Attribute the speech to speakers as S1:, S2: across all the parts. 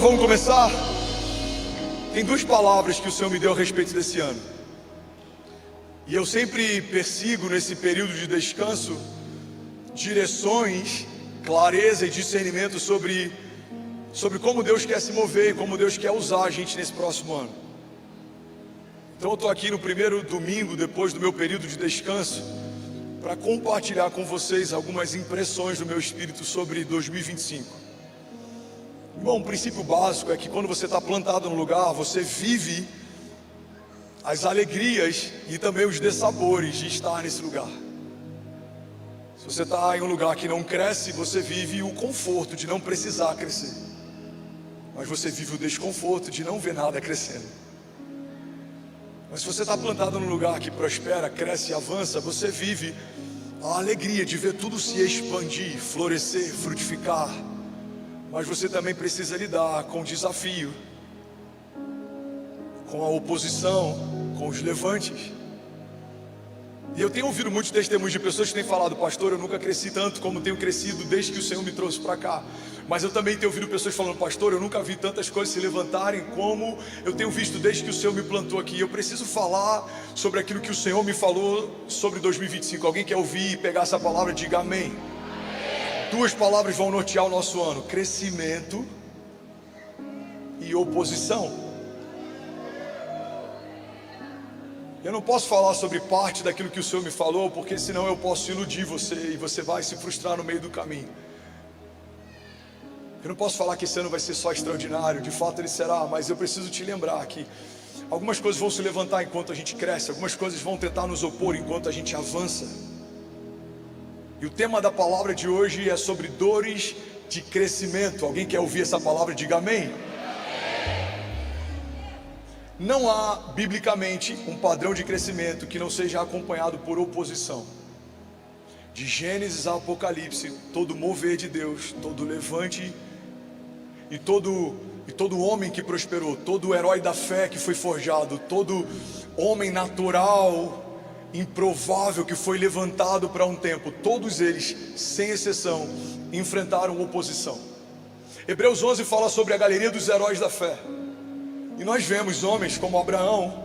S1: Vamos começar? Tem duas palavras que o Senhor me deu a respeito desse ano. E eu sempre persigo nesse período de descanso direções, clareza e discernimento sobre como Deus quer se mover e como Deus quer usar a gente nesse próximo ano. Então eu estou aqui no primeiro domingo depois do meu período de descanso para compartilhar com vocês algumas impressões do meu espírito sobre 2025. Bom, um princípio básico é que quando você está plantado no lugar, você vive as alegrias e também os dessabores de estar nesse lugar. Se você está em um lugar que não cresce, você vive o conforto de não precisar crescer, mas você vive o desconforto de não ver nada crescendo. Mas se você está plantado num lugar que prospera, cresce e avança, você vive a alegria de ver tudo se expandir, florescer, frutificar. Mas você também precisa lidar com o desafio, com a oposição, com os levantes. E eu tenho ouvido muitos testemunhos de pessoas que têm falado: pastor, eu nunca cresci tanto como tenho crescido desde que o Senhor me trouxe para cá. Mas eu também tenho ouvido pessoas falando: pastor, eu nunca vi tantas coisas se levantarem como eu tenho visto desde que o Senhor me plantou aqui. Eu preciso falar sobre aquilo que o Senhor me falou sobre 2025. Alguém quer ouvir e pegar essa palavra? Diga amém. Duas palavras vão nortear o nosso ano: crescimento e oposição. Eu não posso falar sobre parte daquilo que o Senhor me falou, porque senão eu posso iludir você e você vai se frustrar no meio do caminho. Eu não posso falar que esse ano vai ser só extraordinário, de fato ele será, mas eu preciso te lembrar que algumas coisas vão se levantar enquanto a gente cresce, algumas coisas vão tentar nos opor enquanto a gente avança. E o tema da palavra de hoje é sobre dores de crescimento. Alguém quer ouvir essa palavra? Diga amém. Não há, biblicamente, um padrão de crescimento que não seja acompanhado por oposição. De Gênesis a Apocalipse, todo mover de Deus, todo levante e todo homem que prosperou, todo herói da fé que foi forjado, todo homem natural, improvável que foi levantado para um tempo, todos eles, sem exceção, enfrentaram oposição. Hebreus 11 fala sobre a galeria dos heróis da fé. E nós vemos homens como Abraão,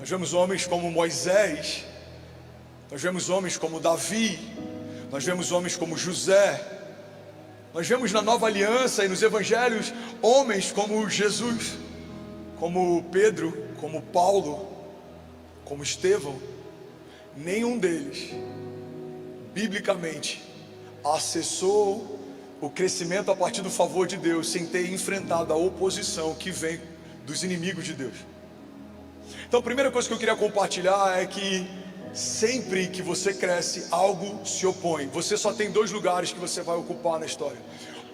S1: nós vemos homens como Moisés, nós vemos homens como Davi, nós vemos homens como José, nós vemos na Nova Aliança e nos Evangelhos homens como Jesus, como Pedro, como Paulo, como Estevão. Nenhum deles, biblicamente, acessou o crescimento a partir do favor de Deus sem ter enfrentado a oposição que vem dos inimigos de Deus. Então a primeira coisa que eu queria compartilhar é que sempre que você cresce, algo se opõe. Você só tem dois lugares que você vai ocupar na história: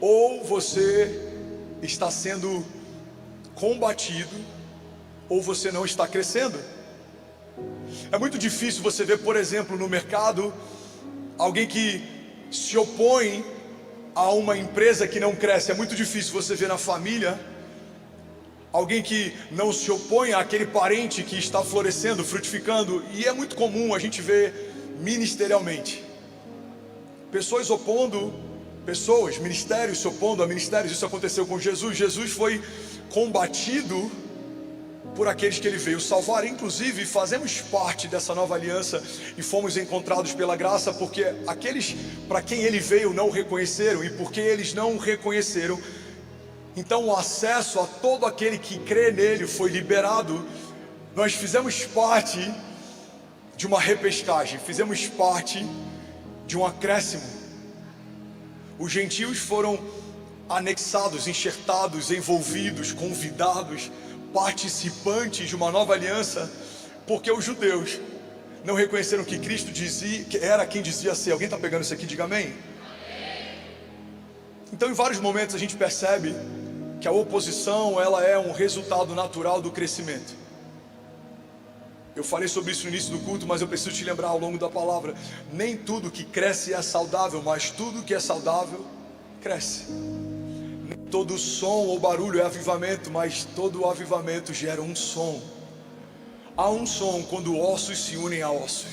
S1: ou você está sendo combatido, ou você não está crescendo. É muito difícil você ver, por exemplo, no mercado, alguém que se opõe a uma empresa que não cresce. É muito difícil você ver na família alguém que não se opõe àquele parente que está florescendo, frutificando. E é muito comum a gente ver ministerialmente pessoas opondo pessoas, ministérios se opondo a ministérios. Isso aconteceu com Jesus. Jesus foi combatido por aqueles que ele veio salvar. Inclusive fazemos parte dessa nova aliança e fomos encontrados pela graça, porque aqueles para quem ele veio não o reconheceram, e porque eles não o reconheceram, então o acesso a todo aquele que crê nele foi liberado. Nós fizemos parte de uma repescagem, fizemos parte de um acréscimo. Os gentios foram anexados, enxertados, envolvidos, convidados, participantes de uma nova aliança, porque os judeus não reconheceram que Cristo dizia, que era quem dizia ser. Alguém está pegando isso aqui? Diga amém. Então em vários momentos a gente percebe que a oposição, ela é um resultado natural do crescimento. Eu falei sobre isso no início do culto, mas eu preciso te lembrar ao longo da palavra: nem tudo que cresce é saudável, mas tudo que é saudável cresce. Todo som ou barulho é avivamento, mas todo avivamento gera um som. Há um som quando ossos se unem a ossos.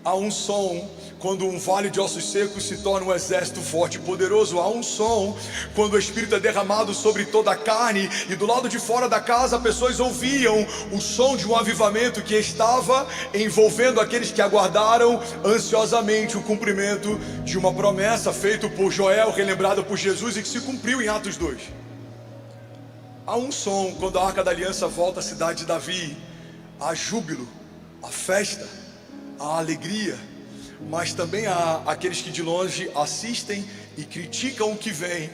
S1: Há um som quando um vale de ossos secos se torna um exército forte e poderoso. Há um som quando o Espírito é derramado sobre toda a carne, e do lado de fora da casa pessoas ouviam o som de um avivamento que estava envolvendo aqueles que aguardaram ansiosamente o cumprimento de uma promessa feita por Joel, relembrada por Jesus e que se cumpriu em Atos 2. Há um som quando a Arca da Aliança volta à cidade de Davi. Há júbilo, há festa, há alegria, mas também há aqueles que de longe assistem e criticam o que vem,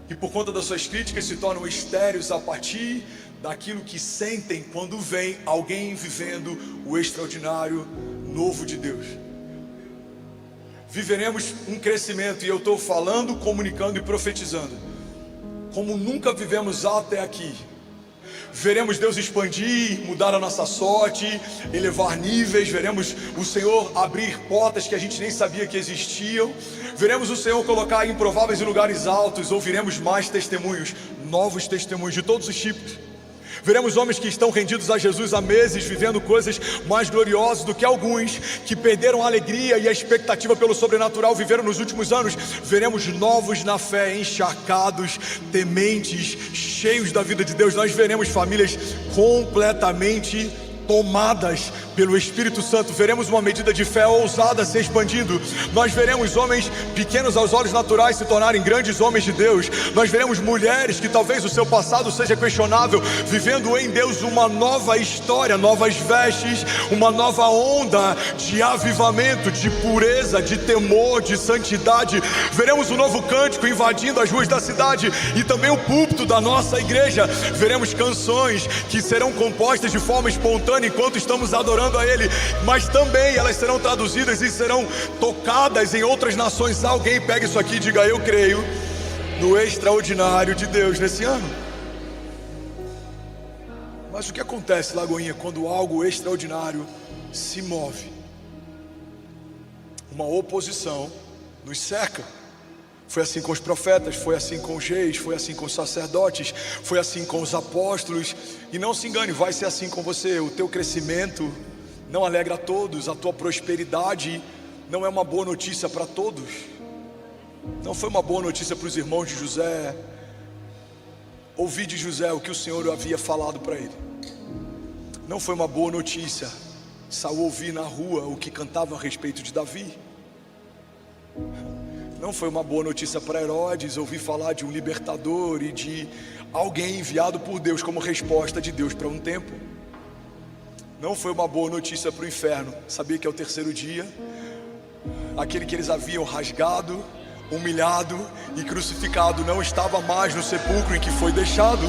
S1: e por conta das suas críticas se tornam estéreis a partir daquilo que sentem quando vem alguém vivendo o extraordinário novo de Deus. Viveremos um crescimento, e eu estou falando, comunicando e profetizando, como nunca vivemos até aqui. Veremos Deus expandir, mudar a nossa sorte, elevar níveis. Veremos o Senhor abrir portas que a gente nem sabia que existiam. Veremos o Senhor colocar improváveis em lugares altos. Ouviremos mais testemunhos, novos testemunhos de todos os tipos. Veremos homens que estão rendidos a Jesus há meses, vivendo coisas mais gloriosas do que alguns que perderam a alegria e a expectativa pelo sobrenatural viveram nos últimos anos. Veremos novos na fé, encharcados, tementes, cheios da vida de Deus. Nós veremos famílias completamente tomadas pelo Espírito Santo. Veremos uma medida de fé ousada se expandindo. Nós veremos homens pequenos aos olhos naturais se tornarem grandes homens de Deus. Nós veremos mulheres que talvez o seu passado seja questionável, vivendo em Deus uma nova história, novas vestes, uma nova onda de avivamento, de pureza, de temor, de santidade. Veremos um novo cântico invadindo as ruas da cidade e também o púlpito da nossa igreja. Veremos canções que serão compostas de forma espontânea enquanto estamos adorando a Ele, mas também elas serão traduzidas e serão tocadas em outras nações. Alguém pega isso aqui e diga: eu creio no extraordinário de Deus nesse ano. Mas o que acontece, Lagoinha, quando algo extraordinário se move? Uma oposição nos cerca. Foi assim com os profetas, foi assim com os reis, foi assim com os sacerdotes, foi assim com os apóstolos. E não se engane, vai ser assim com você. O teu crescimento não alegra a todos, a tua prosperidade não é uma boa notícia para todos. Não foi uma boa notícia para os irmãos de José ouvir de José o que o Senhor havia falado para ele. Não foi uma boa notícia Saul ouvir na rua o que cantava a respeito de Davi. Não foi uma boa notícia para Herodes ouvir falar de um libertador e de alguém enviado por Deus como resposta de Deus para um tempo. Não foi uma boa notícia para o inferno saber que ao terceiro dia, aquele que eles haviam rasgado, humilhado e crucificado não estava mais no sepulcro em que foi deixado.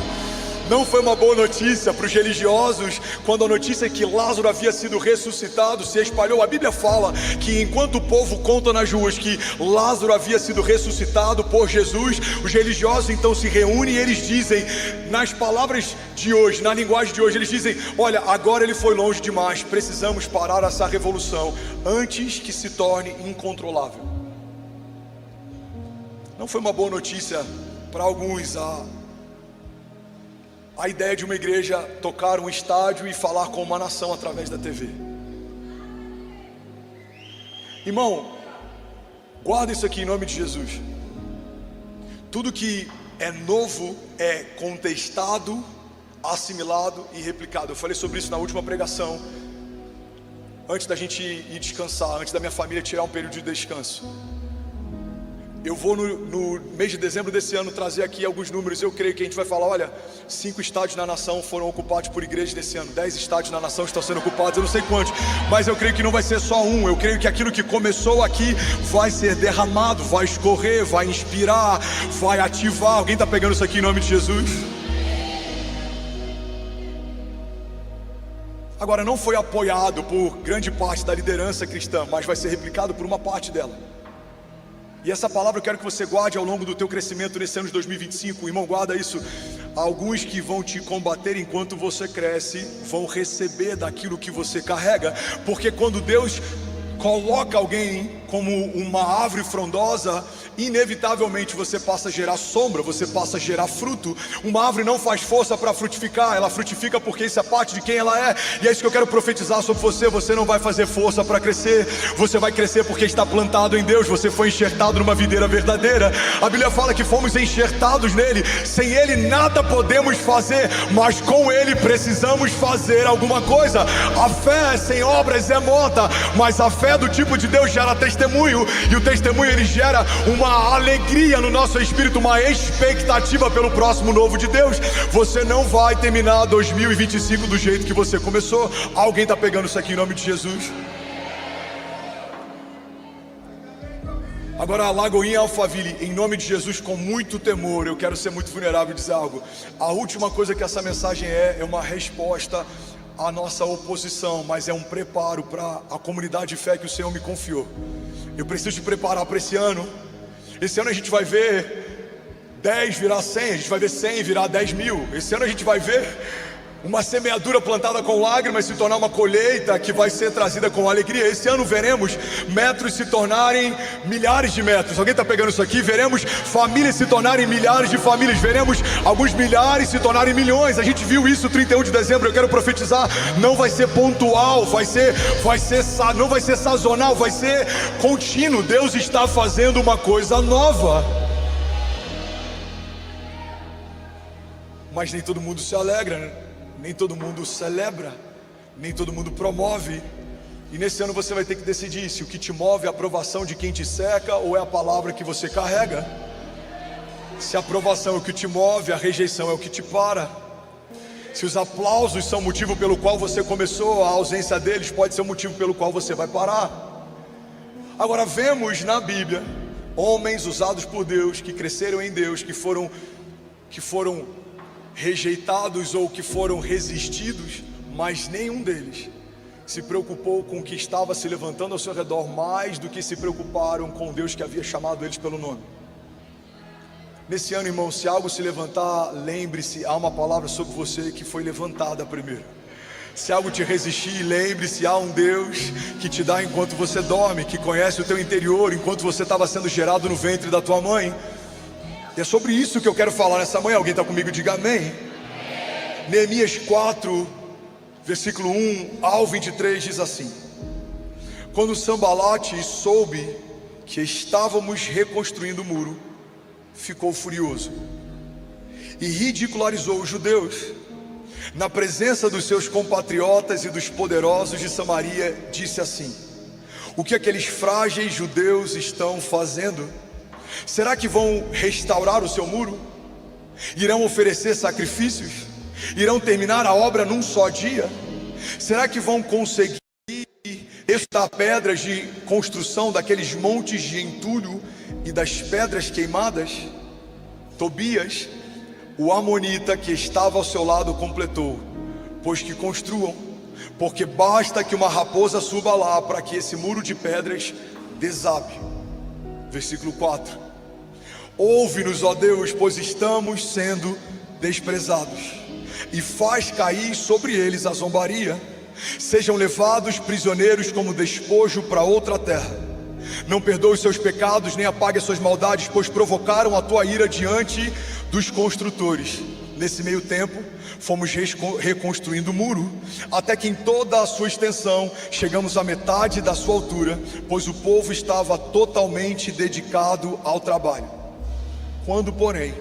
S1: Não foi uma boa notícia para os religiosos quando a notícia que Lázaro havia sido ressuscitado se espalhou. A Bíblia fala que enquanto o povo conta nas ruas que Lázaro havia sido ressuscitado por Jesus, os religiosos então se reúnem e eles dizem, nas palavras de hoje, na linguagem de hoje, eles dizem: olha, agora ele foi longe demais, precisamos parar essa revolução antes que se torne incontrolável. Não foi uma boa notícia para alguns a ideia de uma igreja tocar um estádio e falar com uma nação através da TV. Irmão, guarda isso aqui em nome de Jesus. Tudo que é novo é contestado, assimilado e replicado. Eu falei sobre isso na última pregação, antes da gente ir descansar, antes da minha família tirar um período de descanso. Eu vou no mês de dezembro desse ano trazer aqui alguns números. Eu creio que a gente vai falar: olha, 5 estádios na nação foram ocupados por igrejas desse ano, 10 estádios na nação estão sendo ocupados, eu não sei quantos, mas eu creio que não vai ser só um. Eu creio que aquilo que começou aqui vai ser derramado, vai escorrer, vai inspirar, vai ativar. Alguém está pegando isso aqui em nome de Jesus? Agora, não foi apoiado por grande parte da liderança cristã, mas vai ser replicado por uma parte dela. E essa palavra eu quero que você guarde ao longo do teu crescimento nesse ano de 2025. Irmão, guarda isso. Alguns que vão te combater enquanto você cresce vão receber daquilo que você carrega, porque quando Deus coloca alguém como uma árvore frondosa, inevitavelmente você passa a gerar sombra, você passa a gerar fruto. Uma árvore não faz força para frutificar, ela frutifica porque isso é parte de quem ela é. E é isso que eu quero profetizar sobre você. Você não vai fazer força para crescer, você vai crescer porque está plantado em Deus. Você foi enxertado numa videira verdadeira. A Bíblia fala que fomos enxertados nele. Sem ele nada podemos fazer, mas com ele precisamos fazer alguma coisa. A fé sem obras é morta, mas a fé do tipo de Deus gera testemunho, e o testemunho ele gera uma alegria no nosso espírito, uma expectativa pelo próximo novo de Deus. Você não vai terminar 2025 do jeito que você começou. Alguém está pegando isso aqui em nome de Jesus? Agora, Lagoinha Alphaville, em nome de Jesus, com muito temor, eu quero ser muito vulnerável e dizer algo. A última coisa que essa mensagem é uma resposta à nossa oposição, mas é um preparo para a comunidade de fé que o Senhor me confiou. Eu preciso te preparar para esse ano. Esse ano a gente vai ver 10 virar 100, a gente vai ver 100 virar 10 mil. Esse ano a gente vai ver uma semeadura plantada com lágrimas se tornar uma colheita que vai ser trazida com alegria. Esse ano veremos metros se tornarem milhares de metros. Alguém está pegando isso aqui? Veremos famílias se tornarem milhares de famílias. Veremos alguns milhares se tornarem milhões. A gente viu isso 31 de dezembro. Eu quero profetizar. Não vai ser pontual, não vai ser sazonal, vai ser contínuo. Deus está fazendo uma coisa nova. Mas nem todo mundo se alegra, né? Nem todo mundo celebra, nem todo mundo promove. E nesse ano você vai ter que decidir se o que te move é a aprovação de quem te cerca ou é a palavra que você carrega. Se a aprovação é o que te move, a rejeição é o que te para. Se os aplausos são o motivo pelo qual você começou, a ausência deles pode ser o motivo pelo qual você vai parar. Agora vemos na Bíblia homens usados por Deus, que cresceram em Deus, que foram rejeitados ou que foram resistidos, mas nenhum deles se preocupou com o que estava se levantando ao seu redor mais do que se preocuparam com Deus que havia chamado eles pelo nome. Nesse ano, irmão, se algo se levantar, lembre-se, há uma palavra sobre você que foi levantada primeiro. Se algo te resistir, lembre-se, há um Deus que te dá enquanto você dorme, que conhece o teu interior enquanto você estava sendo gerado no ventre da tua mãe. E é sobre isso que eu quero falar nessa manhã. Alguém está comigo? Diga amém. Neemias 4, versículo 1 ao 23 diz assim: quando Sambalate soube que estávamos reconstruindo o muro, ficou furioso e ridicularizou os judeus. Na presença dos seus compatriotas e dos poderosos de Samaria, disse assim: o que aqueles frágeis judeus estão fazendo? Será que vão restaurar o seu muro? Irão oferecer sacrifícios? Irão terminar a obra num só dia? Será que vão conseguir extrair pedras de construção daqueles montes de entulho e das pedras queimadas? Tobias, o amonita que estava ao seu lado, completou: pois que construam, porque basta que uma raposa suba lá para que esse muro de pedras desabe. Versículo 4: ouve-nos, ó Deus, pois estamos sendo desprezados, e faz cair sobre eles a zombaria. Sejam levados prisioneiros como despojo para outra terra. Não perdoe os seus pecados, nem apague as suas maldades, pois provocaram a tua ira diante dos construtores. Nesse meio tempo, fomos reconstruindo o muro, até que em toda a sua extensão chegamos à metade da sua altura, pois o povo estava totalmente dedicado ao trabalho. Quando, porém,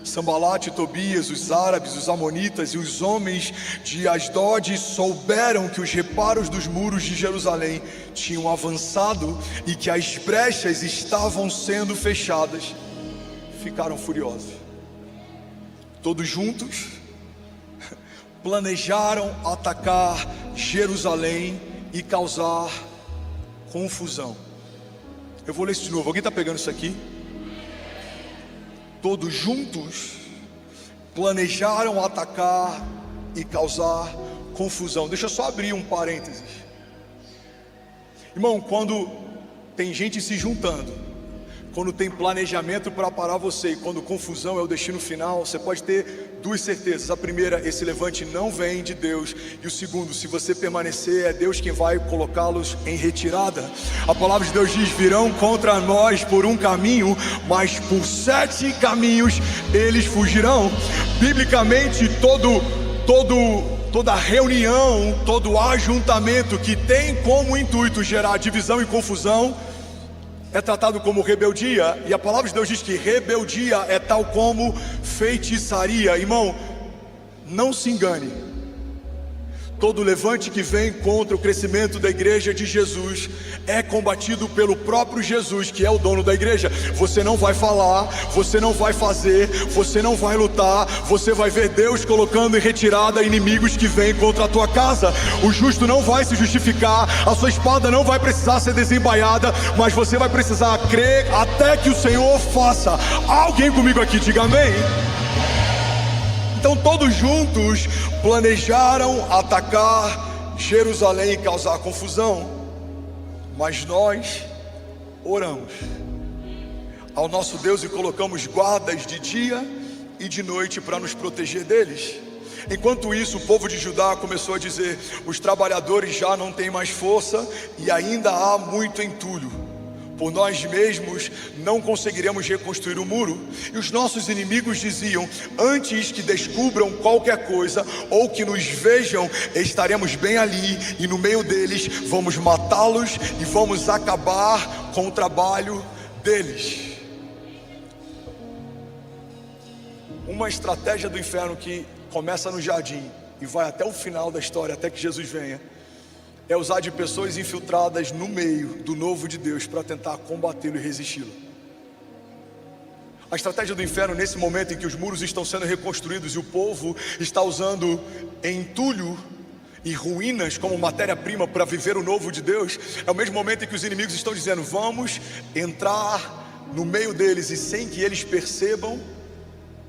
S1: Sambalate e Tobias, os árabes, os amonitas e os homens de Asdod souberam que os reparos dos muros de Jerusalém tinham avançado e que as brechas estavam sendo fechadas, ficaram furiosos. Todos juntos planejaram atacar Jerusalém e causar confusão. Eu vou ler isso de novo. Alguém está pegando isso aqui? Todos juntos planejaram atacar e causar confusão. Deixa eu só abrir um parênteses. Irmão, quando tem gente se juntando, quando tem planejamento para parar você e quando confusão é o destino final, você pode ter duas certezas. A primeira, esse levante não vem de Deus. E o segundo, se você permanecer, é Deus quem vai colocá-los em retirada. A palavra de Deus diz: virão contra nós por um caminho, mas por 7 caminhos eles fugirão. Biblicamente, toda reunião, todo ajuntamento que tem como intuito gerar divisão e confusão é tratado como rebeldia. E a palavra de Deus diz que rebeldia é tal como feitiçaria. Irmão, não se engane. Todo levante que vem contra o crescimento da igreja de Jesus é combatido pelo próprio Jesus, que é o dono da igreja. Você não vai falar, você não vai fazer, você não vai lutar, você vai ver Deus colocando em retirada inimigos que vêm contra a tua casa. O justo não vai se justificar, a sua espada não vai precisar ser desembaiada, mas você vai precisar crer até que o Senhor faça. Alguém comigo aqui, diga amém. Então todos juntos planejaram atacar Jerusalém e causar confusão, mas nós oramos ao nosso Deus e colocamos guardas de dia e de noite para nos proteger deles. Enquanto isso, o povo de Judá começou a dizer: os trabalhadores já não têm mais força e ainda há muito entulho. Por nós mesmos não conseguiremos reconstruir o muro. E os nossos inimigos diziam: antes que descubram qualquer coisa ou que nos vejam, estaremos bem ali e no meio deles vamos matá-los e vamos acabar com o trabalho deles. Uma estratégia do inferno que começa no jardim e vai até o final da história, até que Jesus venha, é usar de pessoas infiltradas no meio do novo de Deus para tentar combatê-lo e resisti-lo. A estratégia do inferno nesse momento em que os muros estão sendo reconstruídos e o povo está usando entulho e ruínas como matéria-prima para viver o novo de Deus, é o mesmo momento em que os inimigos estão dizendo: vamos entrar no meio deles e sem que eles percebam,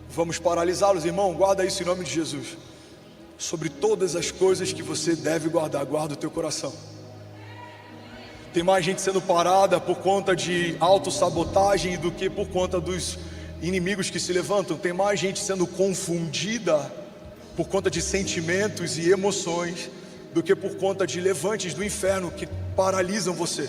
S1: vamos paralisá-los. Irmão, guarda isso em nome de Jesus. Sobre todas as coisas que você deve guardar, guarda o teu coração. Tem mais gente sendo parada por conta de autossabotagem do que por conta dos inimigos que se levantam. Tem mais gente sendo confundida por conta de sentimentos e emoções do que por conta de levantes do inferno que paralisam você.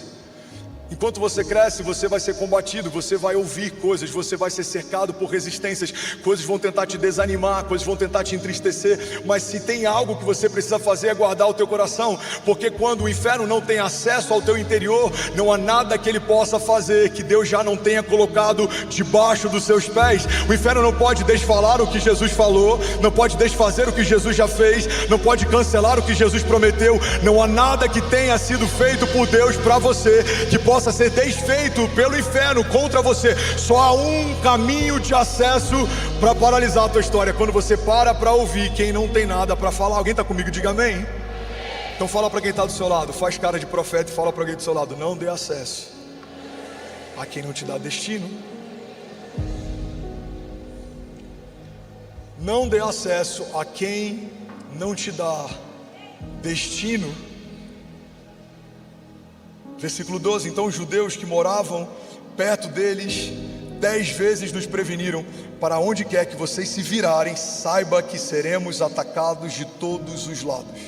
S1: Enquanto você cresce, você vai ser combatido, você vai ouvir coisas, você vai ser cercado por resistências, coisas vão tentar te desanimar, coisas vão tentar te entristecer, mas se tem algo que você precisa fazer é guardar o teu coração, porque quando o inferno não tem acesso ao teu interior, não há nada que ele possa fazer que Deus já não tenha colocado debaixo dos seus pés. O inferno não pode desfalar o que Jesus falou, não pode desfazer o que Jesus já fez, não pode cancelar o que Jesus prometeu. Não há nada que tenha sido feito por Deus para você que possa ser desfeito pelo inferno contra você. Só há um caminho de acesso para paralisar a tua história: quando você para ouvir quem não tem nada para falar. Alguém está comigo? Diga amém. Então fala para quem está do seu lado, faz cara de profeta e fala para alguém do seu lado: não dê acesso a quem não te dá destino. Não dê acesso a quem não te dá destino. Versículo 12: então os judeus que moravam perto deles 10 vezes nos preveniram: para onde quer que vocês se virarem, saiba que seremos atacados de todos os lados.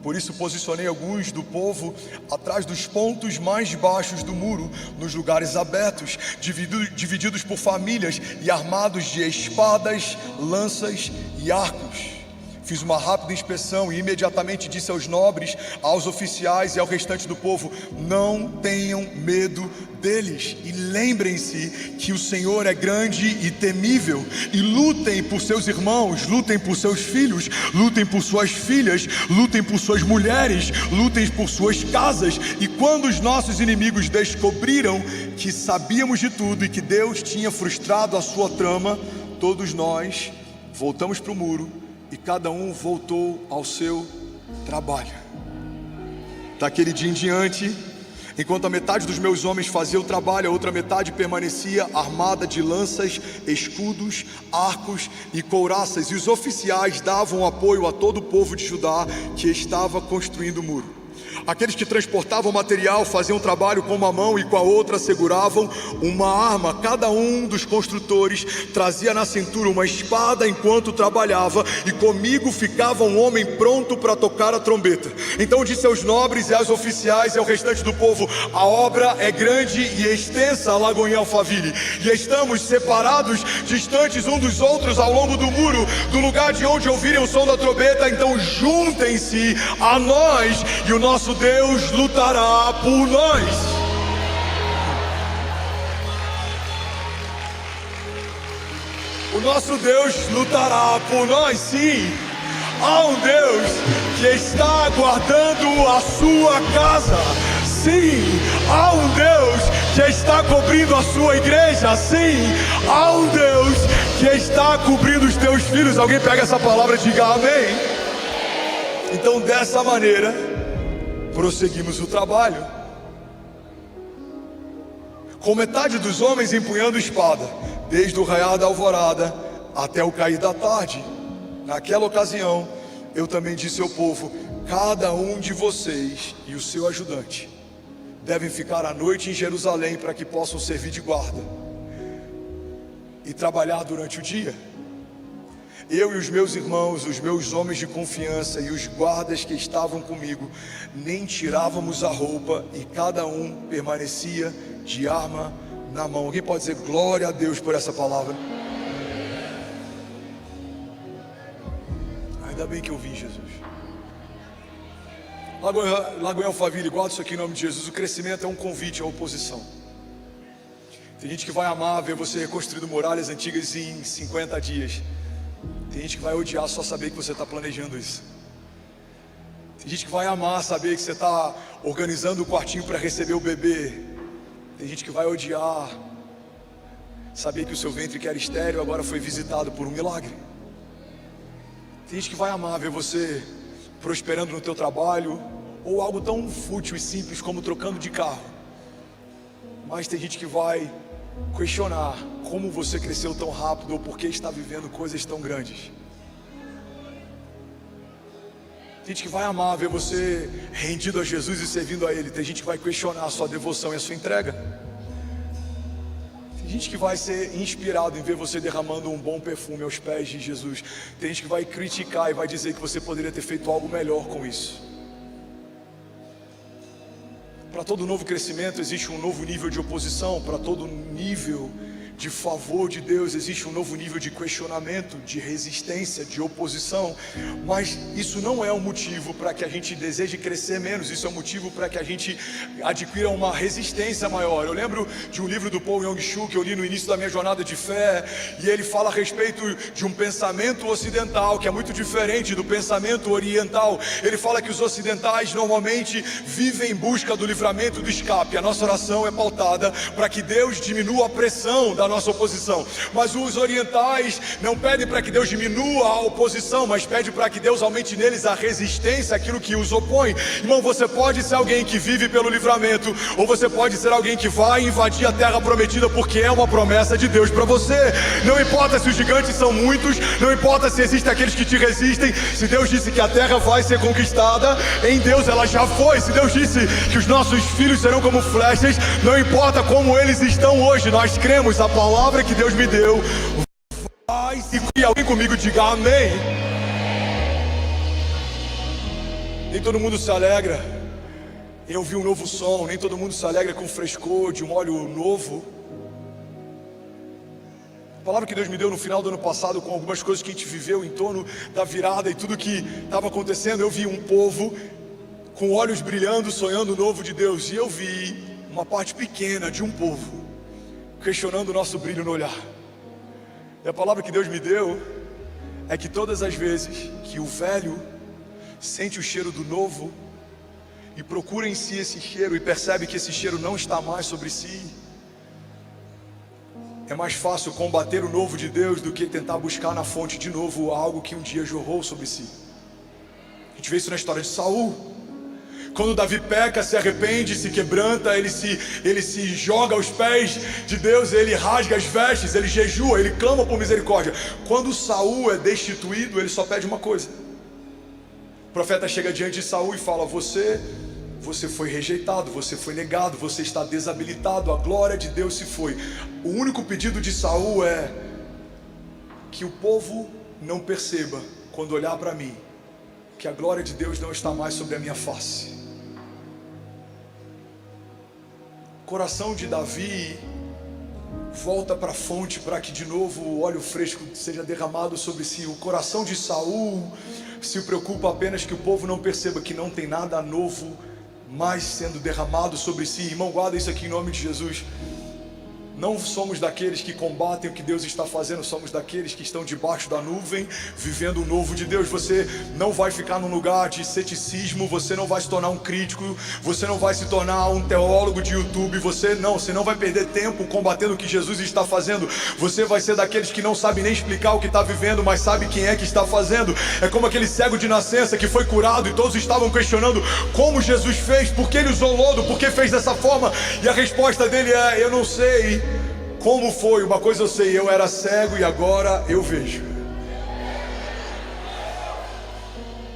S1: Por isso posicionei alguns do povo atrás dos pontos mais baixos do muro, nos lugares abertos, divididos por famílias e armados de espadas, lanças e arcos. Fiz uma rápida inspeção e imediatamente disse aos nobres, aos oficiais e ao restante do povo: não tenham medo deles e lembrem-se que o Senhor é grande e temível, e lutem por seus irmãos, lutem por seus filhos, lutem por suas filhas, lutem por suas mulheres, lutem por suas casas. E quando os nossos inimigos descobriram que sabíamos de tudo e que Deus tinha frustrado a sua trama, todos nós voltamos para o muro e cada um voltou ao seu trabalho. Daquele dia em diante, enquanto a metade dos meus homens fazia o trabalho, a outra metade permanecia armada de lanças, escudos, arcos e couraças, e os oficiais davam apoio a todo o povo de Judá que estava construindo o muro. Aqueles que transportavam material faziam trabalho com uma mão e com a outra seguravam uma arma. Cada um dos construtores trazia na cintura uma espada enquanto trabalhava, e comigo ficava um homem pronto para tocar a trombeta. Então disse aos nobres e aos oficiais e ao restante do povo: a obra é grande e extensa, a Lagoa em Alphaville, e estamos separados, distantes uns dos outros ao longo do muro, do lugar de onde ouvirem o som da trombeta. Então juntem-se a nós, e o nosso Deus lutará por nós. O nosso Deus lutará por nós, sim. Há um Deus que está guardando a sua casa. Sim, há um Deus que está cobrindo a sua igreja. Sim, há um Deus que está cobrindo os teus filhos. Alguém pega essa palavra e diga amém. Então, dessa maneira, prosseguimos o trabalho, com metade dos homens empunhando espada, desde o raiar da alvorada até o cair da tarde. Naquela ocasião, eu também disse ao povo: cada um de vocês e o seu ajudante devem ficar à noite em Jerusalém, para que possam servir de guarda e trabalhar durante o dia. Eu e os meus irmãos, os meus homens de confiança e os guardas que estavam comigo, nem tirávamos a roupa, e cada um permanecia de arma na mão. Alguém pode dizer glória a Deus por essa palavra? Ainda bem que eu vi, Jesus. Lagoa em Alphaville, guarda isso aqui em nome de Jesus. O crescimento é um convite à oposição. Tem gente que vai amar ver você reconstruindo muralhas antigas em 50 dias. Tem gente que vai odiar só saber que você está planejando isso. Tem gente que vai amar saber que você está organizando o quartinho para receber o bebê. Tem gente que vai odiar saber que o seu ventre, que era estéril, agora foi visitado por um milagre. Tem gente que vai amar ver você prosperando no teu trabalho, ou algo tão fútil e simples como trocando de carro. Mas tem gente que vai questionar como você cresceu tão rápido, ou por que está vivendo coisas tão grandes. Tem gente que vai amar ver você rendido a Jesus e servindo a Ele. Tem gente que vai questionar a sua devoção e a sua entrega. Tem gente que vai ser inspirado em ver você derramando um bom perfume aos pés de Jesus. Tem gente que vai criticar e vai dizer que você poderia ter feito algo melhor com isso. Para todo novo crescimento existe um novo nível de oposição. Para todo nível de favor de Deus existe um novo nível de questionamento, de resistência, de oposição. Mas isso não é um motivo para que a gente deseje crescer menos. Isso é um motivo para que a gente adquira uma resistência maior. Eu lembro de um livro do Paul Yong-Soo que eu li no início da minha jornada de fé, e ele fala a respeito de um pensamento ocidental que é muito diferente do pensamento oriental. Ele fala que os ocidentais normalmente vivem em busca do livramento, do escape. A nossa oração é pautada para que Deus diminua a pressão da nossa oposição. Mas os orientais não pedem para que Deus diminua a oposição, mas pedem para que Deus aumente neles a resistência àquilo que os opõe. Irmão, você pode ser alguém que vive pelo livramento, ou você pode ser alguém que vai invadir a terra prometida, porque é uma promessa de Deus para você. Não importa se os gigantes são muitos, não importa se existem aqueles que te resistem. Se Deus disse que a terra vai ser conquistada, em Deus ela já foi. Se Deus disse que os nossos filhos serão como flechas, não importa como eles estão hoje, nós cremos. A palavra que Deus me deu vai se cumprir. Alguém comigo diga amém. Nem todo mundo se alegra em ouvir um novo som, nem todo mundo se alegra com o frescor de um óleo novo. A palavra que Deus me deu no final do ano passado, com algumas coisas que a gente viveu em torno da virada e tudo que estava acontecendo, eu vi um povo com olhos brilhando, sonhando o novo de Deus. E eu vi uma parte pequena de um povo questionando o nosso brilho no olhar. E a palavra que Deus me deu é que todas as vezes que o velho sente o cheiro do novo e procura em si esse cheiro e percebe que esse cheiro não está mais sobre si, é mais fácil combater o novo de Deus do que tentar buscar na fonte de novo algo que um dia jorrou sobre si. A gente vê isso na história de Saul. Quando Davi peca, se arrepende, se quebranta, ele se joga aos pés de Deus, ele rasga as vestes, ele jejua, ele clama por misericórdia. Quando Saul é destituído, ele só pede uma coisa. O profeta chega diante de Saul e fala: você você foi rejeitado, você foi negado, você está desabilitado, a glória de Deus se foi. O único pedido de Saul é que o povo não perceba, quando olhar para mim, que a glória de Deus não está mais sobre a minha face. O coração de Davi volta para a fonte para que de novo o óleo fresco seja derramado sobre si. O coração de Saul se preocupa apenas que o povo não perceba que não tem nada novo mais sendo derramado sobre si. Irmão, guarda isso aqui em nome de Jesus. Não somos daqueles que combatem o que Deus está fazendo, somos daqueles que estão debaixo da nuvem, vivendo o novo de Deus. Você não vai ficar num lugar de ceticismo, você não vai se tornar um crítico, você não vai se tornar um teólogo de YouTube, você não vai perder tempo combatendo o que Jesus está fazendo. Você vai ser daqueles que não sabe nem explicar o que está vivendo, mas sabe quem é que está fazendo. É como aquele cego de nascença que foi curado e todos estavam questionando como Jesus fez, por que ele usou lodo, por que fez dessa forma, e a resposta dele é: eu não sei como foi, uma coisa eu sei, eu era cego e agora eu vejo.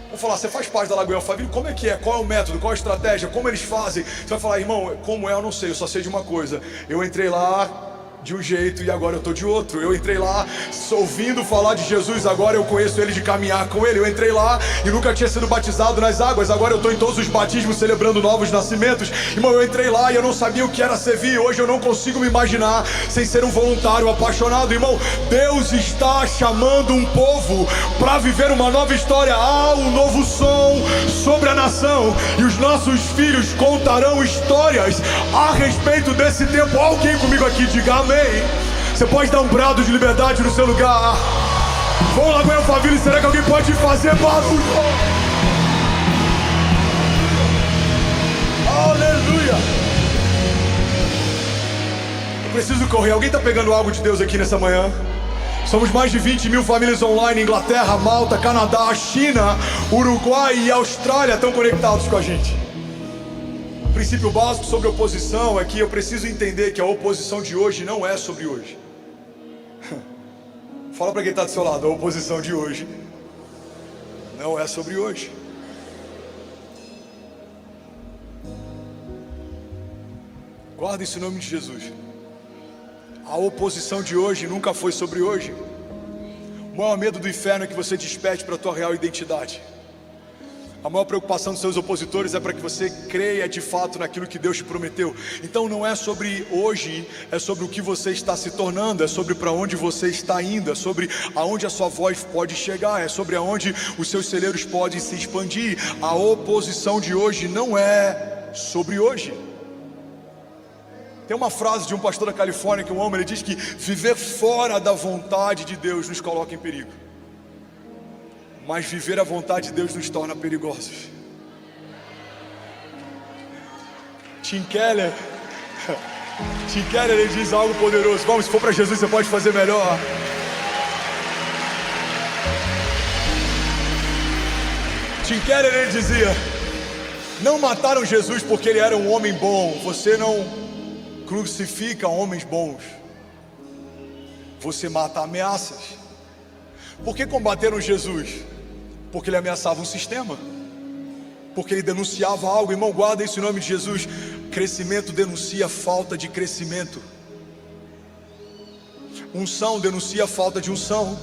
S1: Vou falar, você faz parte da Lagoinha Alphaville, como é que é? Qual é o método? Qual é a estratégia? Como eles fazem? Você vai falar, irmão, como é? Eu não sei, eu só sei de uma coisa. Eu entrei lá de um jeito e agora eu estou de outro. Eu entrei lá ouvindo falar de Jesus, agora eu conheço ele de caminhar com ele. Eu entrei lá e nunca tinha sido batizado nas águas, agora eu estou em todos os batismos celebrando novos nascimentos. Irmão, eu entrei lá e eu não sabia o que era servir. Hoje eu não consigo me imaginar sem ser um voluntário apaixonado. Irmão, Deus está chamando um povo para viver uma nova história. Há um novo som sobre a nação e os nossos filhos contarão histórias a respeito desse tempo. Alguém comigo aqui, diga amém. Você pode dar um brado de liberdade no seu lugar. Vamos lá, Lagoinha Alphaville, será que alguém pode fazer barulho? Aleluia. Eu preciso correr. Alguém está pegando algo de Deus aqui nessa manhã? Somos mais de 20 mil famílias online. Inglaterra, Malta, Canadá, China, Uruguai e Austrália estão conectados com a gente. O princípio básico sobre oposição é que eu preciso entender que a oposição de hoje não é sobre hoje. Fala para quem está do seu lado, a oposição de hoje não é sobre hoje. Guarda isso em nome de Jesus. A oposição de hoje nunca foi sobre hoje. O maior medo do inferno é que você desperte para a tua real identidade. A maior preocupação dos seus opositores é para que você creia de fato naquilo que Deus te prometeu. Então não é sobre hoje, é sobre o que você está se tornando, é sobre para onde você está indo, é sobre aonde a sua voz pode chegar, é sobre aonde os seus celeiros podem se expandir. A oposição de hoje não é sobre hoje. Tem uma frase de um pastor da Califórnia que eu amo, ele diz que viver fora da vontade de Deus nos coloca em perigo, mas viver a vontade de Deus nos torna perigosos. Tim Keller, ele diz algo poderoso. Vamos, se for para Jesus, você pode fazer melhor. Tim Keller, ele dizia: não mataram Jesus porque ele era um homem bom. Você não crucifica homens bons, você mata ameaças. Por que combateram Jesus? Porque ele ameaçava um sistema, porque ele denunciava algo. Irmão, guarda isso em nome de Jesus. Crescimento denuncia falta de crescimento. Unção denuncia falta de unção.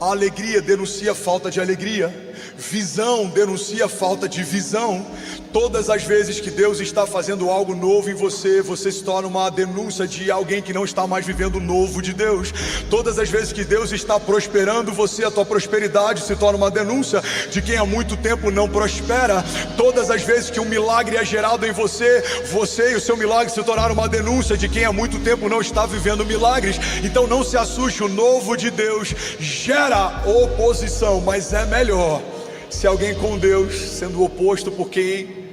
S1: A alegria denuncia falta de alegria. Visão denuncia falta de visão. Todas as vezes que Deus está fazendo algo novo em você, você se torna uma denúncia de alguém que não está mais vivendo o novo de Deus. Todas as vezes que Deus está prosperando você, a tua prosperidade se torna uma denúncia de quem há muito tempo não prospera. Todas as vezes que um milagre é gerado em você, você e o seu milagre se tornaram uma denúncia de quem há muito tempo não está vivendo milagres. Então não se assuste, o novo de Deus gera oposição, mas é melhor se alguém com Deus sendo oposto por quem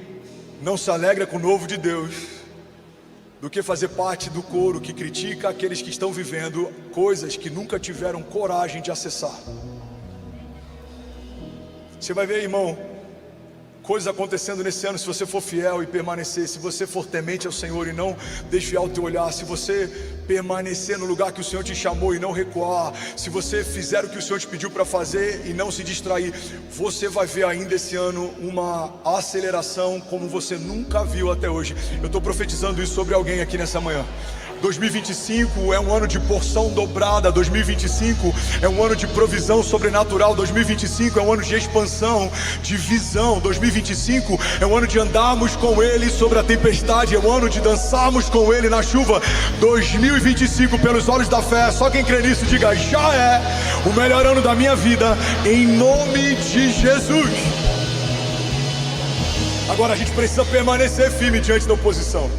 S1: não se alegra com o novo de Deus, do que fazer parte do coro que critica aqueles que estão vivendo coisas que nunca tiveram coragem de acessar. Você vai ver, irmão, coisas acontecendo nesse ano, se você for fiel e permanecer, se você for temente ao Senhor e não desviar o teu olhar, se você permanecer no lugar que o Senhor te chamou e não recuar, se você fizer o que o Senhor te pediu para fazer e não se distrair, você vai ver ainda esse ano uma aceleração como você nunca viu até hoje. Eu estou profetizando isso sobre alguém aqui nessa manhã. 2025 é um ano de porção dobrada, 2025 é um ano de provisão sobrenatural, 2025 é um ano de expansão, de visão, 2025 é um ano de andarmos com Ele sobre a tempestade, é um ano de dançarmos com Ele na chuva. 2025 pelos olhos da fé, só quem crê nisso diga: já é o melhor ano da minha vida, em nome de Jesus. Agora a gente precisa permanecer firme diante da oposição.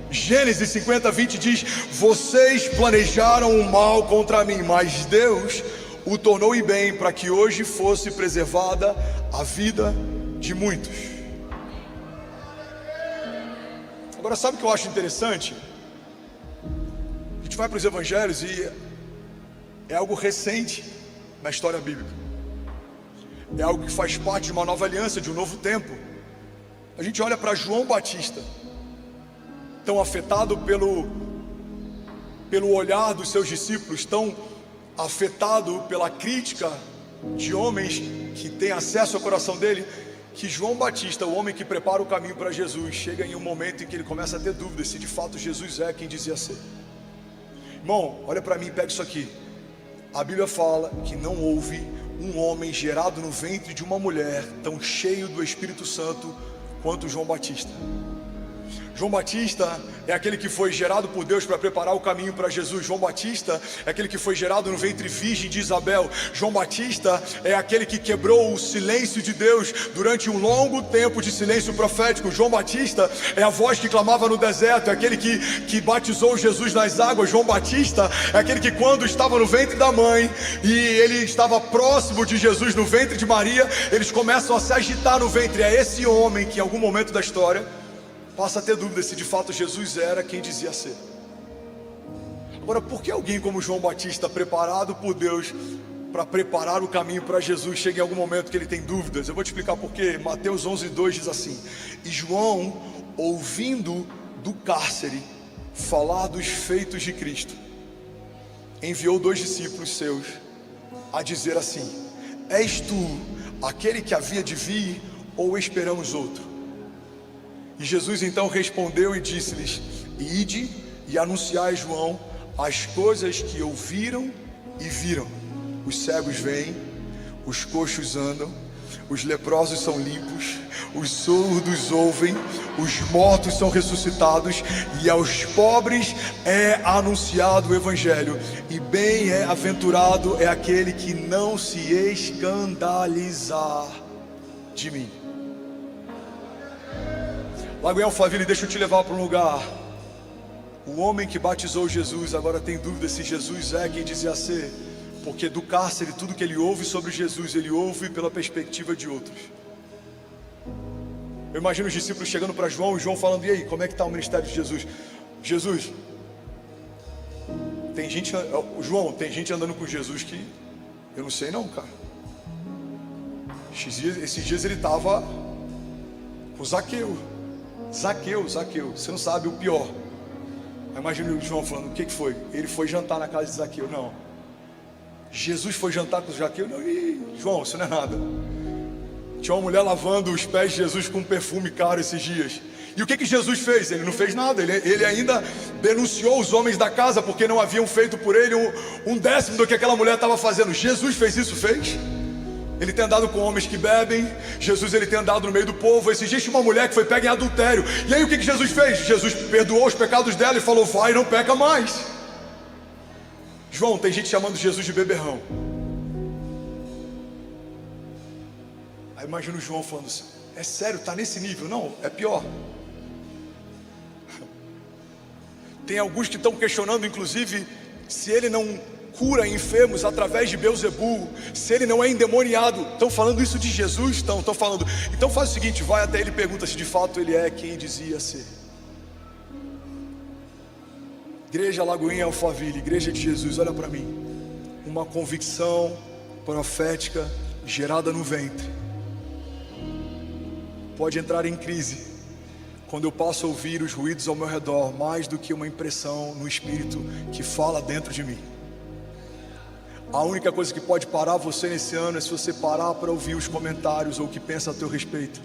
S1: Gênesis 50:20 diz: vocês planejaram o mal contra mim, mas Deus o tornou em bem, para que hoje fosse preservada a vida de muitos. Agora, sabe o que eu acho interessante? A gente vai para os evangelhos e é algo recente na história bíblica, é algo que faz parte de uma nova aliança, de um novo tempo. A gente olha para João Batista, tão afetado pelo olhar dos seus discípulos, tão afetado pela crítica de homens que têm acesso ao coração dele, que João Batista, o homem que prepara o caminho para Jesus, chega em um momento em que ele começa a ter dúvidas se de fato Jesus é quem dizia ser. Irmão, olha para mim, pega isso aqui. A Bíblia fala que não houve um homem gerado no ventre de uma mulher tão cheio do Espírito Santo quanto João Batista. João Batista é aquele que foi gerado por Deus para preparar o caminho para Jesus. João Batista é aquele que foi gerado no ventre virgem de Isabel. João Batista é aquele que quebrou o silêncio de Deus durante um longo tempo de silêncio profético. João Batista é a voz que clamava no deserto, é aquele que batizou Jesus nas águas. João Batista é aquele que, quando estava no ventre da mãe e ele estava próximo de Jesus no ventre de Maria, eles começam a se agitar no ventre. É esse homem que em algum momento da história passa a ter dúvida se de fato Jesus era quem dizia ser. Agora, por que alguém como João Batista, preparado por Deus para preparar o caminho para Jesus, chega em algum momento que ele tem dúvidas? Eu vou te explicar por quê. Mateus 11:2 diz assim: e João, ouvindo do cárcere falar dos feitos de Cristo, enviou 2 discípulos seus a dizer assim: és tu aquele que havia de vir, ou esperamos outro? E Jesus então respondeu e disse-lhes: ide e anunciai a João as coisas que ouviram e viram. Os cegos veem, os coxos andam, os leprosos são limpos, os surdos ouvem, os mortos são ressuscitados, e aos pobres é anunciado o Evangelho. E bem-aventurado é aquele que não se escandalizar de mim. Lagoinha Alphaville, deixa eu te levar para um lugar. O homem que batizou Jesus agora tem dúvida se Jesus é quem dizia ser, porque do cárcere tudo que ele ouve sobre Jesus, ele ouve pela perspectiva de outros. Eu imagino os discípulos chegando para João, e João falando: e aí, como é que está o ministério de Jesus? Jesus, tem gente, João, tem gente andando com Jesus que eu não sei não, cara. Esses dias ele estava com Zaqueu, você não sabe o pior. Imagina o João falando: o que foi? Ele foi jantar na casa de Zaqueu. Não, Jesus foi jantar com Zaqueu. Não, João, isso não é nada. Tinha uma mulher lavando os pés de Jesus com um perfume caro esses dias. E o que Jesus fez? Ele não fez nada. Ele ainda denunciou os homens da casa porque não haviam feito por ele um décimo do que aquela mulher estava fazendo. Jesus fez isso? Fez. Ele tem andado com homens que bebem. Jesus, ele tem andado no meio do povo. Esses dias tinha uma mulher que foi pega em adultério. E aí o que Jesus fez? Jesus perdoou os pecados dela e falou: vai, não peca mais. João, tem gente chamando Jesus de beberrão. Aí imagina o João falando assim: é sério, tá nesse nível? Não, é pior. Tem alguns que estão questionando inclusive se ele não cura enfermos através de Beelzebul, se ele não é endemoniado. Estão falando isso de Jesus? Estão falando. Então faz o seguinte, vai até ele e pergunta se de fato ele é quem dizia ser. Igreja Lagoinha Alphaville, Igreja de Jesus, olha para mim. Uma convicção profética gerada no ventre. pode entrar em crise quando eu passo a ouvir os ruídos ao meu redor mais do que uma impressão no espírito que fala dentro de mim. A única coisa que pode parar você nesse ano é se você parar para ouvir os comentários ou o que pensa a teu respeito.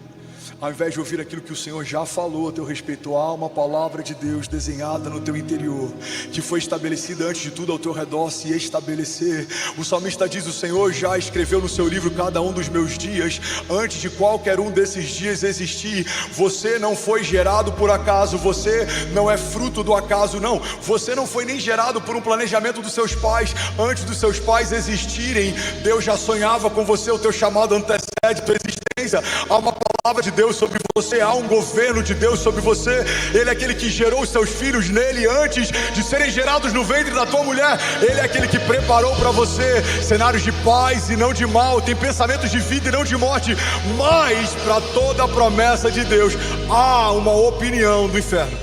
S1: Ao invés de ouvir aquilo que o Senhor já falou a teu respeito, há uma palavra de Deus desenhada no teu interior, que foi estabelecida antes de tudo ao teu redor se estabelecer. O salmista diz: o Senhor já escreveu no seu livro cada um dos meus dias, antes de qualquer um desses dias existir. Você não foi gerado por acaso, você não é fruto do acaso, não. Você não foi nem gerado por um planejamento dos seus pais. Antes dos seus pais existirem, Deus já sonhava com você, o teu chamado antecede a tua existência. Há uma palavra de Deus sobre você, há um governo de Deus sobre você. Ele é aquele que gerou os seus filhos nele antes de serem gerados no ventre da tua mulher. Ele é aquele que preparou para você cenários de paz e não de mal, tem pensamentos de vida e não de morte. Mas para toda a promessa de Deus há uma opinião do inferno.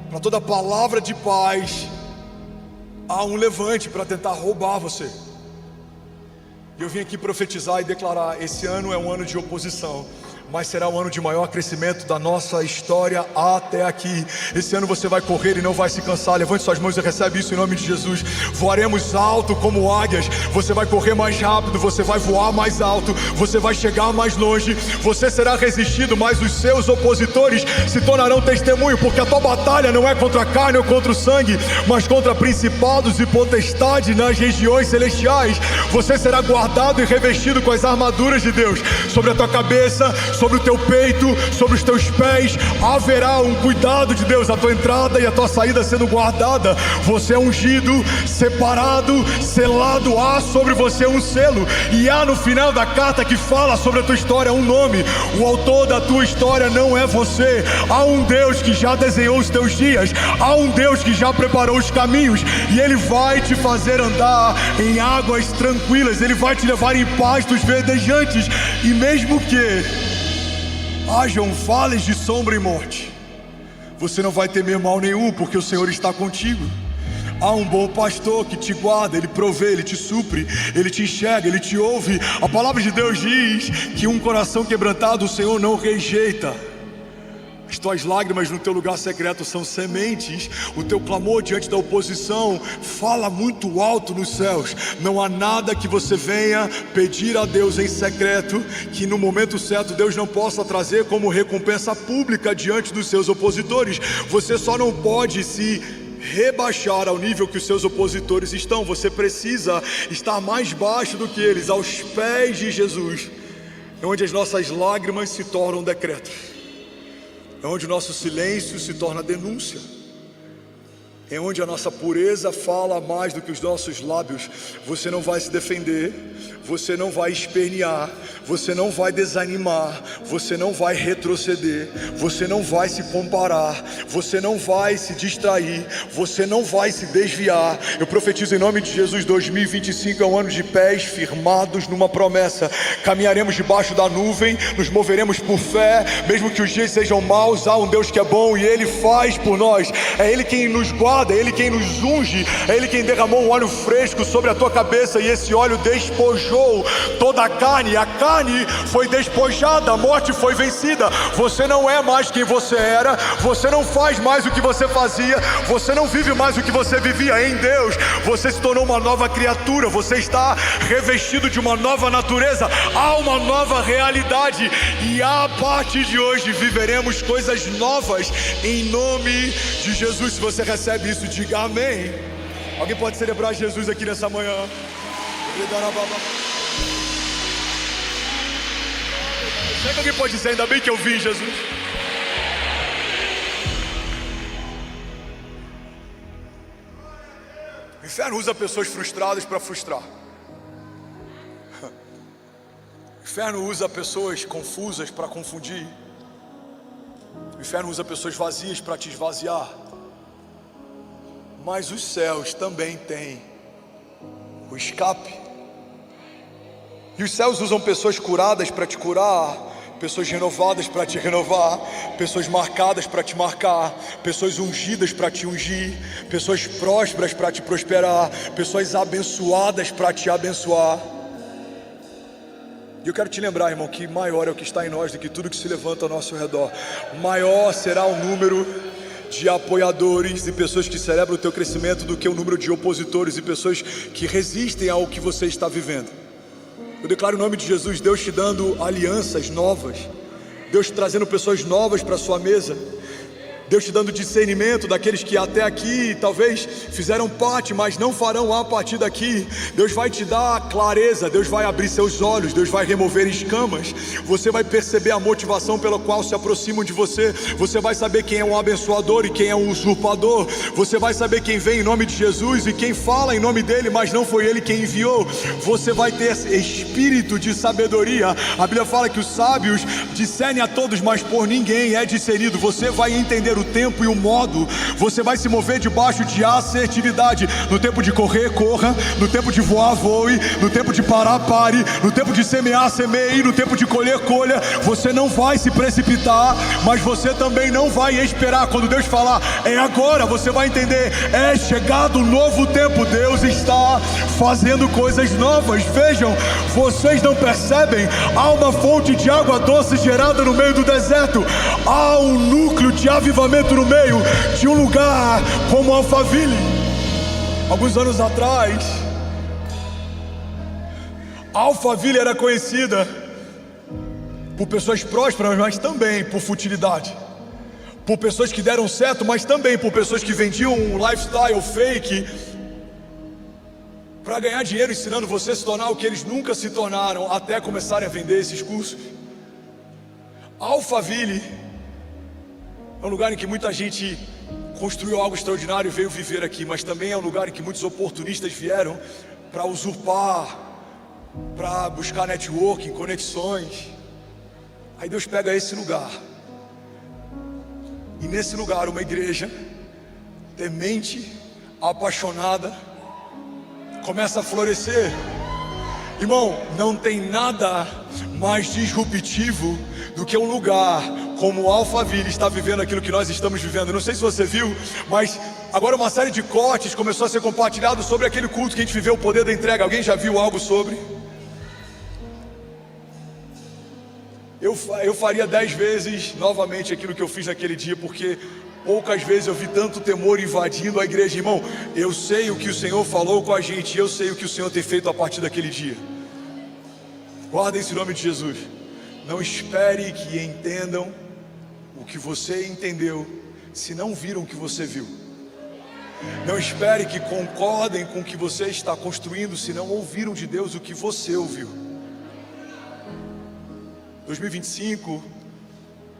S1: Para toda palavra de paz há um levante para tentar roubar você. E eu vim aqui profetizar e declarar: esse ano é um ano de oposição, mas será um ano de maior crescimento da nossa história até aqui. Esse ano você vai correr e não vai se cansar. Levante suas mãos e recebe isso em nome de Jesus. Voaremos alto como águias. Você vai correr mais rápido, você vai voar mais alto, você vai chegar mais longe. Você será resistido, mas os seus opositores se tornarão testemunho, porque a tua batalha não é contra a carne ou contra o sangue, mas contra principados e potestades nas regiões celestiais. Você será guardado e revestido com as armaduras de Deus sobre a tua cabeça, sobre o teu peito, sobre os teus pés. Haverá um cuidado de Deus, a tua entrada e a tua saída sendo guardada. Você é ungido, separado, selado. Há sobre você um selo, e há no final da carta que fala sobre a tua história um nome. O autor da tua história não é você. Há um Deus que já desenhou os teus dias, há um Deus que já preparou os caminhos, e Ele vai te fazer andar em águas tranquilas. Ele vai te levar em pastos verdejantes. E mesmo que hajam vales de sombra e morte, você não vai temer mal nenhum, porque o Senhor está contigo. Há um bom pastor que te guarda, Ele provê, Ele te supre, Ele te enxerga, Ele te ouve. A palavra de Deus diz que um coração quebrantado o Senhor não rejeita. As tuas lágrimas no teu lugar secreto são sementes. O teu clamor diante da oposição fala muito alto nos céus. Não há nada que você venha pedir a Deus em secreto que no momento certo Deus não possa trazer como recompensa pública diante dos seus opositores. Você só não pode se rebaixar ao nível que os seus opositores estão. Você precisa estar mais baixo do que eles, aos pés de Jesus. É onde as nossas lágrimas se tornam decretos, é onde o nosso silêncio se torna denúncia, é onde a nossa pureza fala mais do que os nossos lábios. Você não vai se defender, você não vai espernear, você não vai desanimar, você não vai retroceder, você não vai se comparar, você não vai se distrair, você não vai se desviar. Eu profetizo em nome de Jesus: 2025 é um ano de pés firmados numa promessa. Caminharemos debaixo da nuvem, nos moveremos por fé, mesmo que os dias sejam maus. Há um Deus que é bom e Ele faz por nós. É Ele quem nos guarda, é Ele quem nos unge, é Ele quem derramou um óleo fresco sobre a tua cabeça, e esse óleo despojou toda a carne foi despojada, a morte foi vencida. Você não é mais quem você era, você não faz mais o que você fazia, você não vive mais o que você vivia. Em Deus você se tornou uma nova criatura, você está revestido de uma nova natureza. Há uma nova realidade, e a partir de hoje viveremos coisas novas em nome de Jesus. Se você recebe isso, diga amém. Alguém pode celebrar Jesus aqui nessa manhã? Será que alguém pode dizer: ainda bem que eu vi Jesus? O inferno usa pessoas frustradas para frustrar. O inferno usa pessoas confusas para confundir. O inferno usa pessoas vazias para te esvaziar. Mas os céus também têm o escape. E os céus usam pessoas curadas para te curar, pessoas renovadas para te renovar, pessoas marcadas para te marcar, pessoas ungidas para te ungir, pessoas prósperas para te prosperar, pessoas abençoadas para te abençoar. E eu quero te lembrar, irmão, que maior é o que está em nós do que tudo que se levanta ao nosso redor. Maior será o número de apoiadores e pessoas que celebram o teu crescimento do que o número de opositores e pessoas que resistem ao que você está vivendo. Eu declaro em nome de Jesus, Deus te dando alianças novas, Deus te trazendo pessoas novas para a sua mesa, Deus te dando discernimento daqueles que até aqui talvez fizeram parte, mas não farão a partir daqui. Deus vai te dar clareza, Deus vai abrir seus olhos, Deus vai remover escamas. Você vai perceber a motivação pela qual se aproximam de você. Você vai saber quem é um abençoador e quem é um usurpador. Você vai saber quem vem em nome de Jesus e quem fala em nome dele, mas não foi ele quem enviou. Você vai ter esse espírito de sabedoria. A Bíblia fala que os sábios discernem a todos, mas por ninguém é discernido. Você vai entender o tempo e o modo, você vai se mover debaixo de assertividade. No tempo de correr, corra. No tempo de voar, voe. No tempo de parar, pare. No tempo de semear, semeie. No tempo de colher, colha. Você não vai se precipitar, mas você também não vai esperar. Quando Deus falar, é agora, você vai entender, é chegado um novo tempo. Deus está fazendo coisas novas. Vejam, vocês não percebem? Há uma fonte de água doce gerada no meio do deserto. Há um núcleo de avivamento no meio de um lugar como Alphaville. Alguns anos atrás, Alphaville era conhecida por pessoas prósperas, mas também por futilidade. Por pessoas que deram certo, mas também por pessoas que vendiam um lifestyle fake para ganhar dinheiro, ensinando você a se tornar o que eles nunca se tornaram, até começarem a vender esses cursos. Alphaville é um lugar em que muita gente construiu algo extraordinário e veio viver aqui, mas também é um lugar em que muitos oportunistas vieram para usurpar, para buscar networking, conexões. Aí Deus pega esse lugar, e nesse lugar uma igreja temente, apaixonada, começa a florescer. Irmão, não tem nada mais disruptivo do que um lugar como Alphaville está vivendo aquilo que nós estamos vivendo. Não sei se você viu, mas agora uma série de cortes começou a ser compartilhado sobre aquele culto que a gente viveu, o poder da entrega. Alguém já viu algo sobre? Eu faria 10 vezes novamente aquilo que eu fiz naquele dia, porque poucas vezes eu vi tanto temor invadindo a igreja. Irmão, eu sei o que o Senhor falou com a gente, eu sei o que o Senhor tem feito a partir daquele dia. Guarda esse nome de Jesus. Não espere que entendam o que você entendeu, se não viram o que você viu. Não espere que concordem com o que você está construindo, se não ouviram de Deus o que você ouviu. 2025,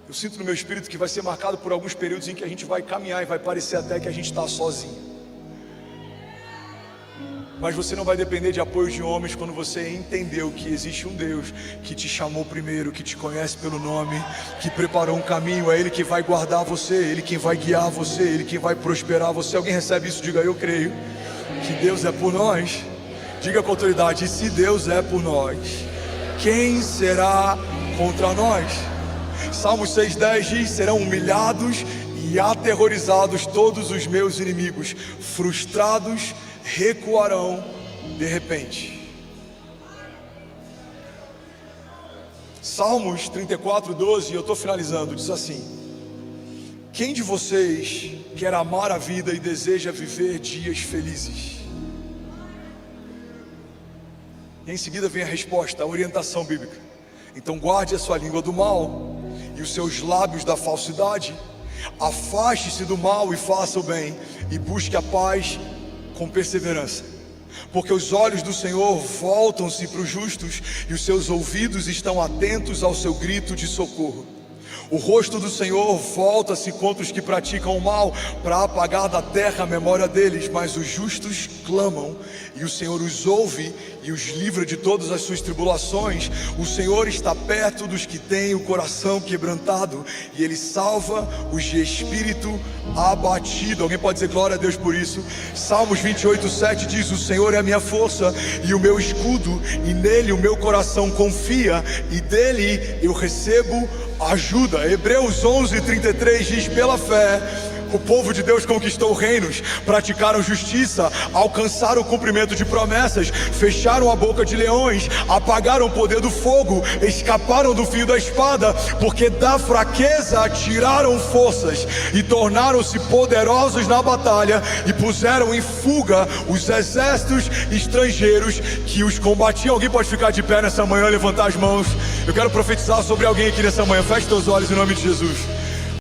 S1: eu sinto no meu espírito que vai ser marcado por alguns períodos em que a gente vai caminhar e vai parecer até que a gente está sozinho. Mas você não vai depender de apoio de homens quando você entendeu que existe um Deus que te chamou primeiro, que te conhece pelo nome, que preparou um caminho. É Ele que vai guardar você, Ele quem vai guiar você, Ele quem vai prosperar você. Alguém recebe isso? Diga: eu creio que Deus é por nós. Diga com autoridade: e se Deus é por nós, quem será contra nós? Salmos 6,10 diz: serão humilhados e aterrorizados todos os meus inimigos, frustrados recuarão de repente. Salmos 34,12, eu estou finalizando, diz assim: quem de vocês quer amar a vida e deseja viver dias felizes? E em seguida vem a resposta, a orientação bíblica. Então guarde a sua língua do mal e os seus lábios da falsidade. Afaste-se do mal e faça o bem, e busque a paz com perseverança, porque os olhos do Senhor voltam-se para os justos e os seus ouvidos estão atentos ao seu grito de socorro. O rosto do Senhor volta-se contra os que praticam o mal, para apagar da terra a memória deles, mas os justos clamam e o Senhor os ouve e os livra de todas as suas tribulações. O Senhor está perto dos que têm o coração quebrantado e Ele salva os de espírito abatido. Alguém pode dizer glória a Deus por isso? Salmos 28,7 diz: o Senhor é a minha força e o meu escudo, e nele o meu coração confia, e dele eu recebo ajuda. Hebreus 11,33 diz: pela fé O povo de Deus conquistou reinos, praticaram justiça, alcançaram o cumprimento de promessas, fecharam a boca de leões, apagaram o poder do fogo, escaparam do fio da espada, porque da fraqueza tiraram forças e tornaram-se poderosos na batalha e puseram em fuga os exércitos estrangeiros que os combatiam. Alguém pode ficar de pé nessa manhã, levantar as mãos? Eu quero profetizar sobre alguém aqui nessa manhã. Feche teus olhos em nome de Jesus.